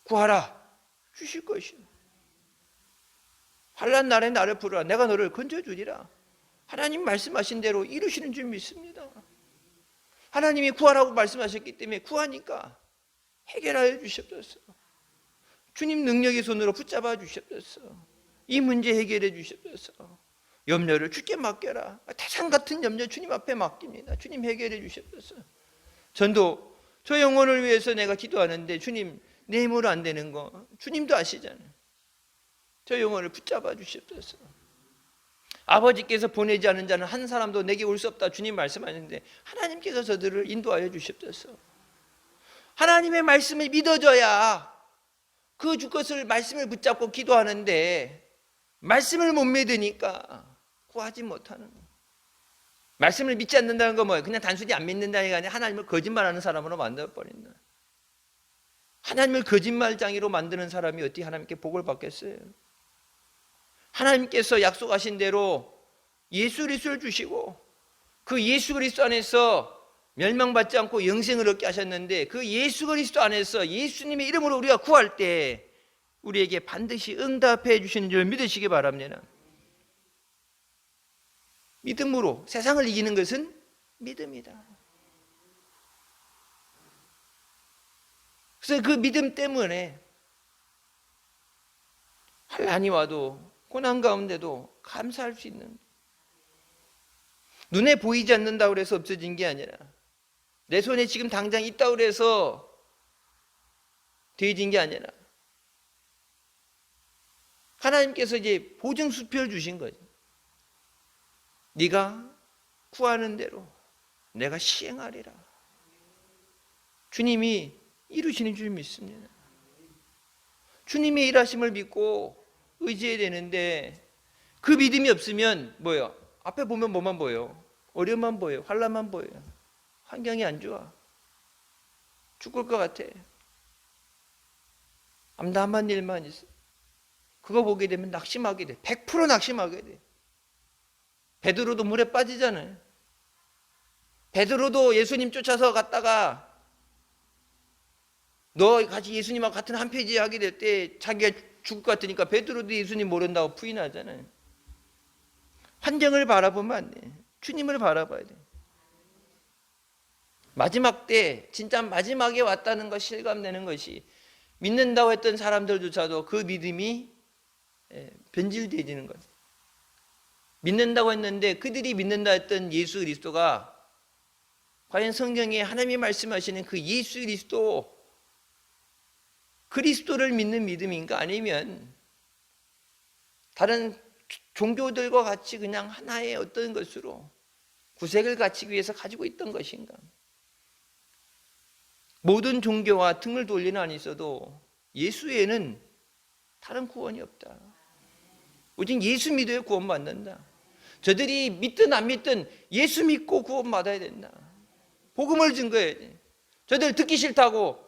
구하라 주실 것이요, 환난 날에 나를 부르라 내가 너를 건져주리라. 하나님 말씀하신 대로 이루시는 줄 믿습니다. 하나님이 구하라고 말씀하셨기 때문에 구하니까 해결하여 주시옵소서. 주님 능력의 손으로 붙잡아 주시옵소서. 이 문제 해결해 주시옵소서. 염려를 주께 맡겨라. 태산 같은 염려 주님 앞에 맡깁니다. 주님 해결해 주시옵소서. 전도 저 영혼을 위해서 내가 기도하는데 주님 내 힘으로 안 되는 거 주님도 아시잖아요. 저 영혼을 붙잡아 주시옵소서. 아버지께서 보내지 않은 자는 한 사람도 내게 올 수 없다 주님 말씀하셨는데 하나님께서 저들을 인도하여 주시옵소서. 하나님의 말씀을 믿어줘야 그 주 것을 말씀을 붙잡고 기도하는데 말씀을 못 믿으니까 구하지 못하는, 말씀을 믿지 않는다는 건 뭐예요? 그냥 단순히 안 믿는다는 게 아니라 하나님을 거짓말하는 사람으로 만들어버린다. 하나님을 거짓말쟁이로 만드는 사람이 어떻게 하나님께 복을 받겠어요? 하나님께서 약속하신 대로 예수 그리스도를 주시고 그 예수 그리스도 안에서 멸망받지 않고 영생을 얻게 하셨는데 그 예수 그리스도 안에서 예수님의 이름으로 우리가 구할 때 우리에게 반드시 응답해 주시는 줄 믿으시기 바랍니다. 믿음으로 세상을 이기는 것은 믿음이다. 그래서 그 믿음 때문에 환난이 와도 고난 가운데도 감사할 수 있는, 눈에 보이지 않는다고 해서 없어진 게 아니라 내 손에 지금 당장 있다고 해서 되어진 게 아니라 하나님께서 이제 보증수표를 주신 거죠. 네가 구하는 대로 내가 시행하리라. 주님이 이루시는 줄 믿습니다. 주님의 일하심을 믿고 의지해야 되는데 그 믿음이 없으면 뭐예요? 앞에 보면 뭐만 보여요? 어려움만 보여요. 환난만 보여요. 환경이 안 좋아. 죽을 것 같아. 암담한 일만 있어. 그거 보게 되면 낙심하게 돼. 100% 낙심하게 돼. 베드로도 물에 빠지잖아요. 베드로도 예수님 쫓아서 갔다가 너 같이 예수님하고 같은 한 페이지 하게 될 때 자기가 죽을 것 같으니까 베드로도 예수님 모른다고 부인하잖아요. 환경을 바라보면 안 돼. 주님을 바라봐야 돼. 마지막 때 진짜 마지막에 왔다는 것 실감내는 것이 믿는다고 했던 사람들조차도 그 믿음이 변질되어지는 거죠. 믿는다고 했는데 그들이 믿는다 했던 예수 그리스도가 과연 성경에 하나님이 말씀하시는 그 예수 그리스도를 믿는 믿음인가, 아니면 다른 종교들과 같이 그냥 하나의 어떤 것으로 구색을 갖추기 위해서 가지고 있던 것인가. 모든 종교와 등을 돌리는 한이 있어도 예수 외에는 다른 구원이 없다. 오직 예수 믿어야 구원받는다. 저들이 믿든 안 믿든 예수 믿고 구원받아야 된다. 복음을 증거해야지. 저들 듣기 싫다고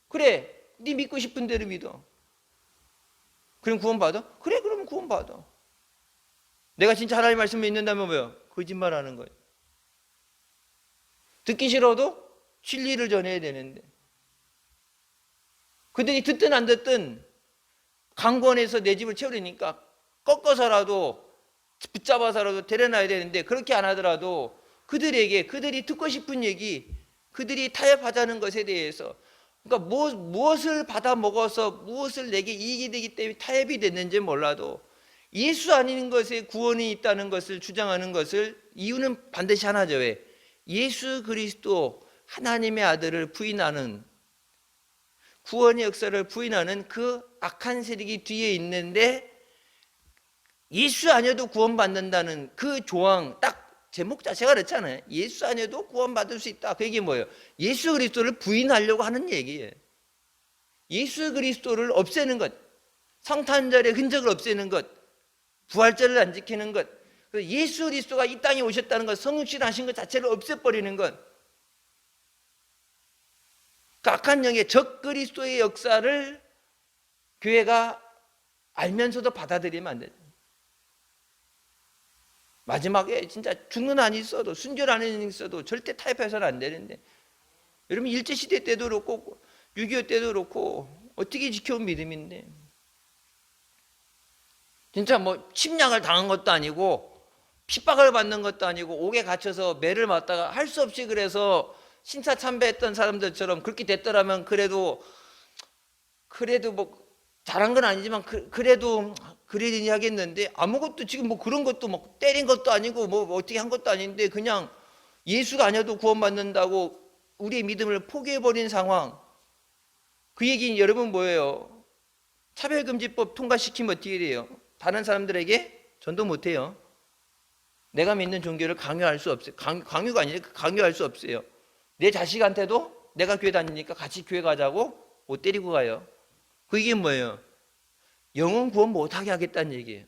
그래 네 믿고 싶은 대로 믿어. 그럼 구원받아? 그래, 그러면 구원받아. 내가 진짜 하나님 말씀을 믿는다면 뭐야? 거짓말하는 거예요. 듣기 싫어도 진리를 전해야 되는데, 그들이 듣든 안 듣든 강권해서 내 집을 채우려니까 꺾어서라도 붙잡아서라도 데려놔야 되는데, 그렇게 안 하더라도 그들에게 그들이 듣고 싶은 얘기, 그들이 타협하자는 것에 대해서, 그러니까 무엇을 받아 먹어서 무엇을 내게 이익이 되기 때문에 타협이 됐는지 몰라도 예수 아닌 것에 구원이 있다는 것을 주장하는 것을, 이유는 반드시 하나죠. 왜? 예수 그리스도 하나님의 아들을 부인하는, 구원의 역사를 부인하는 그 악한 세력이 뒤에 있는데, 예수 아니어도 구원받는다는 그 조항, 딱 제목 자체가 그렇잖아요. 예수 아니어도 구원받을 수 있다. 그 얘기 뭐예요? 예수 그리스도를 부인하려고 하는 얘기예요. 예수 그리스도를 없애는 것, 성탄절의 흔적을 없애는 것, 부활절을 안 지키는 것, 예수 그리스도가 이 땅에 오셨다는 것, 성육신 하신 것 자체를 없애버리는 것, 그 악한 영의 적 그리스도의 역사를 교회가 알면서도 받아들이면 안 돼요. 마지막에 진짜 죽는 한이 있어도, 순결 한이 있어도 절대 타협해서는 안 되는데, 여러분 일제시대 때도 그렇고 6.25 때도 그렇고 어떻게 지켜온 믿음인데, 진짜 뭐 침략을 당한 것도 아니고 핍박을 받는 것도 아니고 옥에 갇혀서 매를 맞다가 할 수 없이, 그래서 신사참배했던 사람들처럼 그렇게 됐더라면 그래도 뭐 잘한 건 아니지만 그래도 그러니 하겠는데, 아무것도 지금 뭐 그런 것도 뭐 때린 것도 아니고 뭐 어떻게 한 것도 아닌데 그냥 예수가 아니어도 구원받는다고 우리의 믿음을 포기해버린 상황. 그 얘기는 여러분 뭐예요? 차별금지법 통과시키면 어떻게 돼요? 다른 사람들에게 전도 못해요. 내가 믿는 종교를 강요할 수 없어요. 강요가 아니라 강요할 수 없어요. 내 자식한테도 내가 교회 다니니까 같이 교회 가자고 못 데리고 가요. 그 얘기는 뭐예요? 영혼 구원 못하게 하겠다는 얘기예요.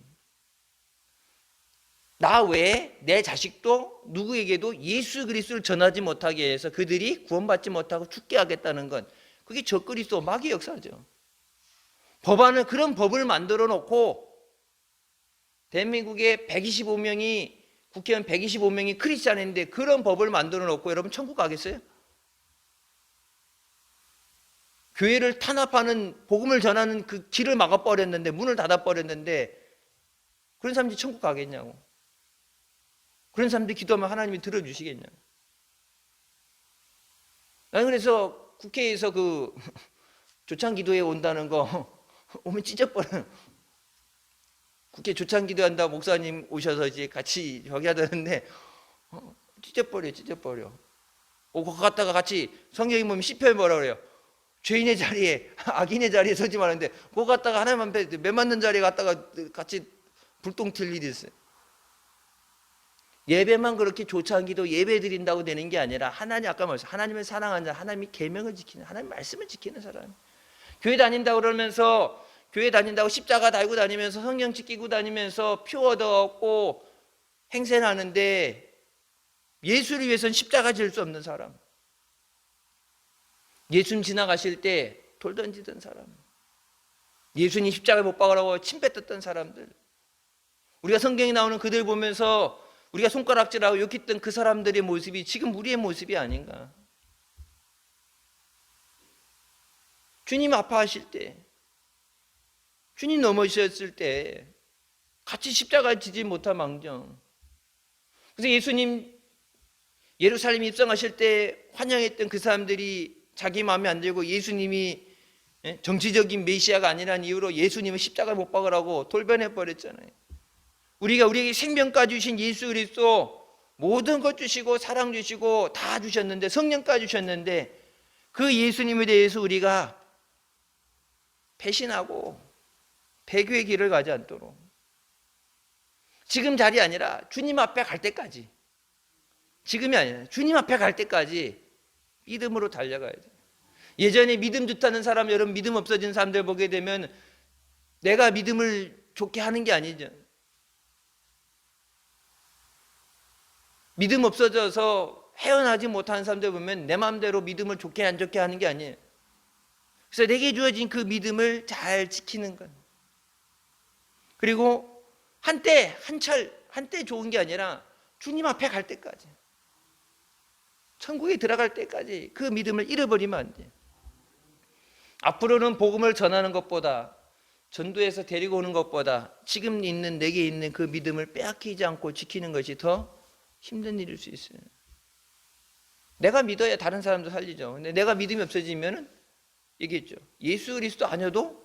나 외에 내 자식도 누구에게도 예수 그리스도를 전하지 못하게 해서 그들이 구원받지 못하고 죽게 하겠다는 건, 그게 적그리스도 마귀의 역사죠. 법안을, 그런 법을 만들어 놓고 대한민국에 125명이, 국회의원 125명이 크리스찬인데 그런 법을 만들어 놓고 여러분 천국 가겠어요? 교회를 탄압하는, 복음을 전하는 그 길을 막아버렸는데, 문을 닫아버렸는데 그런 사람들이 천국 가겠냐고. 그런 사람들이 기도하면 하나님이 들어주시겠냐고. 나는 그래서 국회에서 그 조창기도회 온다는 거 오면 찢어버려요. 국회 조창기도한다 목사님 오셔서 이제 같이 저기 하다는데 찢어버려. 거기 갔다가 같이 성경에 보면 시편에 뭐라 그래요? 죄인의 자리에, 악인의 자리에 서지 말는데, 거기 갔다가 하나님 앞에 매 맞는 자리에 갔다가 같이 불똥 튈 일이 있어요. 예배만 그렇게 조창기도 예배 드린다고 되는 게 아니라, 하나님, 아까 말씀, 하나님을 사랑하는 자, 하나님이 계명을 지키는, 하나님 말씀을 지키는 사람. 교회 다닌다고 그러면서, 교회 다닌다고 십자가 달고 다니면서 성경 지키고 다니면서 표 얻어갖고 행세하는데 예수를 위해서는 십자가 질 수 없는 사람. 예수님 지나가실 때 돌 던지던 사람, 예수님 십자가에 못 박으라고 침 뱉었던 사람들, 우리가 성경에 나오는 그들 보면서 우리가 손가락질하고 욕했던 그 사람들의 모습이 지금 우리의 모습이 아닌가. 주님 아파하실 때, 주님 넘어지셨을 때 같이 십자가에 지지 못한 망정. 그래서 예수님 예루살렘 입성하실 때 환영했던 그 사람들이 자기 마음에 안 들고 예수님이 정치적인 메시아가 아니라는 이유로 예수님을 십자가에 못 박으라고 돌변해 버렸잖아요. 우리에게 생명까지 주신 예수 그리스도, 모든 것 주시고 사랑 주시고 다 주셨는데, 성령까지 주셨는데, 그 예수님에 대해서 우리가 배신하고 배교의 길을 가지 않도록, 지금 자리 아니라 주님 앞에 갈 때까지, 지금이 아니라 주님 앞에 갈 때까지 믿음으로 달려가야 돼요. 예전에 믿음 좋다는 사람, 여러분 믿음 없어진 사람들 보게 되면 내가 믿음을 좋게 하는 게 아니죠. 믿음 없어져서 헤어나지 못하는 사람들 보면 내 마음대로 믿음을 좋게 안 좋게 하는 게 아니에요. 그래서 내게 주어진 그 믿음을 잘 지키는 것, 그리고 한때 좋은 게 아니라 주님 앞에 갈 때까지, 천국에 들어갈 때까지 그 믿음을 잃어버리면 안 돼. 앞으로는 복음을 전하는 것보다, 전도해서 데리고 오는 것보다 지금 있는 내게 있는 그 믿음을 빼앗기지 않고 지키는 것이 더 힘든 일일 수 있어요. 내가 믿어야 다른 사람도 살리죠. 근데 내가 믿음이 없어지면은 얘기했죠. 예수 그리스도 아니어도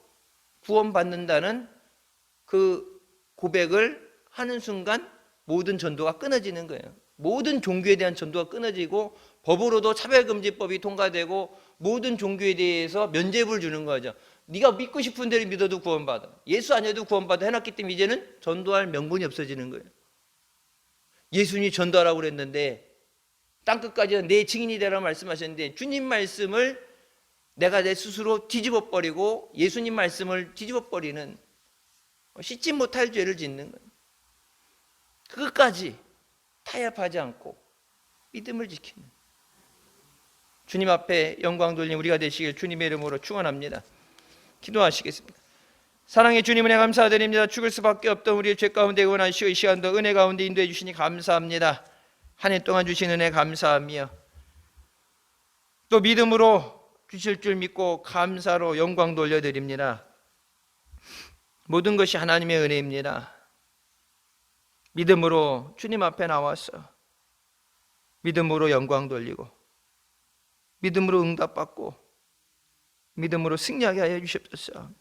구원받는다는 그 고백을 하는 순간 모든 전도가 끊어지는 거예요. 모든 종교에 대한 전도가 끊어지고 법으로도 차별금지법이 통과되고 모든 종교에 대해서 면죄부를 주는 거죠. 네가 믿고 싶은 대로 믿어도 구원받아. 예수 아니어도 구원받아 해놨기 때문에 이제는 전도할 명분이 없어지는 거예요. 예수님이 전도하라고 그랬는데 땅끝까지 내 증인이 되라고 말씀하셨는데 주님 말씀을 내가 내 스스로 뒤집어 버리고 예수님 말씀을 뒤집어 버리는 씻지 못할 죄를 짓는 거예요. 그것까지 타협하지 않고 믿음을 지키는 주님 앞에 영광 돌림 우리가 되시길 주님의 이름으로 축원합니다. 기도하시겠습니다. 사랑의 주님 은혜 감사드립니다. 죽을 수밖에 없던 우리의 죄 가운데 원하시오 이 시간도 은혜 가운데 인도해 주시니 감사합니다. 한 해 동안 주신 은혜 감사하며 또 믿음으로 주실 줄 믿고 감사로 영광 돌려드립니다. 모든 것이 하나님의 은혜입니다. 믿음으로 주님 앞에 나와서 믿음으로 영광 돌리고 믿음으로 응답받고 믿음으로 승리하게 하여 주시옵소서.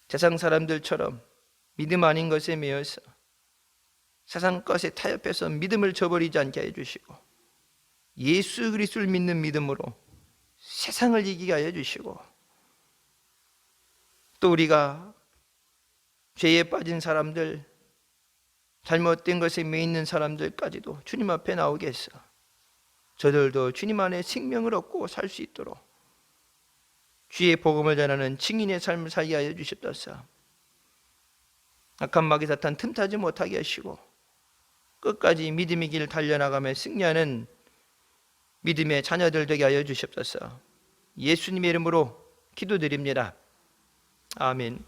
세상 사람들처럼 믿음 아닌 것에 매여서 세상 것에 타협해서 믿음을 저버리지 않게 해 주시고 예수 그리스도를 믿는 믿음으로 세상을 이기게 하여 주시고 또 우리가 죄에 빠진 사람들 잘못된 것에 매여 있는 사람들까지도 주님 앞에 나오게 해서 저들도 주님 안에 생명을 얻고 살 수 있도록 주의 복음을 전하는 증인의 삶을 살게 하여 주시옵소서. 악한 마귀 사탄 틈타지 못하게 하시고 끝까지 믿음의 길을 달려나가며 승리하는 믿음의 자녀들 되게 하여 주시옵소서. 예수님의 이름으로 기도드립니다. 아멘.